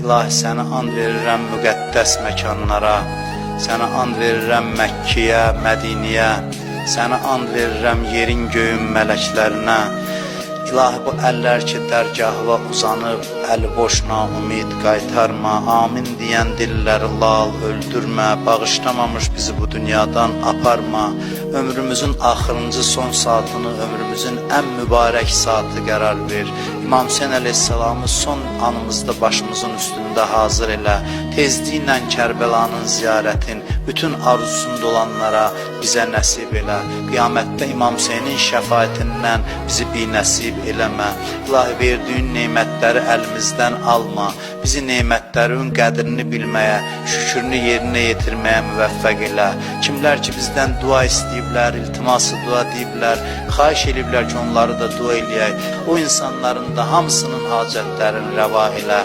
İlahi, sənə and verirəm müqəddəs məkanlara, sənə and verirəm Məkkiyə, Mədiniyə, sənə and verirəm yerin göyün mələklərinə. İlahi, bu əllər ki dərgahına uzanıb, əli boş naumid qaytarma, amin deyən dilləri lal öldürmə, bağışlamamış bizi bu dünyadan aparma, ömrümüzün axırıncı son saatını ömrümüzün ən mübarək saatı qərar ver. İmam Hüseyin əleyhissalamı son anımızda başımızın üstündə hazır elə, tezliklə Kərbəlanın ziyarətin bütün arzusunda olanlara bizə nəsib elə. Qiyamətdə İmam Hüseynin şəfaətindən bizi binəsib eləmə. İlahi, verdiyin neymətləri əlimizdən alma. Bizi neymətlərin qədrini bilməyə, şükürünü yerinə yetirməyə müvəffəq elə. Kimlər ki bizdən dua istəyiblər, iltiması dua deyiblər, xahiş ediblər ki onları da dua eləyək. O insanların da hamısının hacətlərini rəva elə.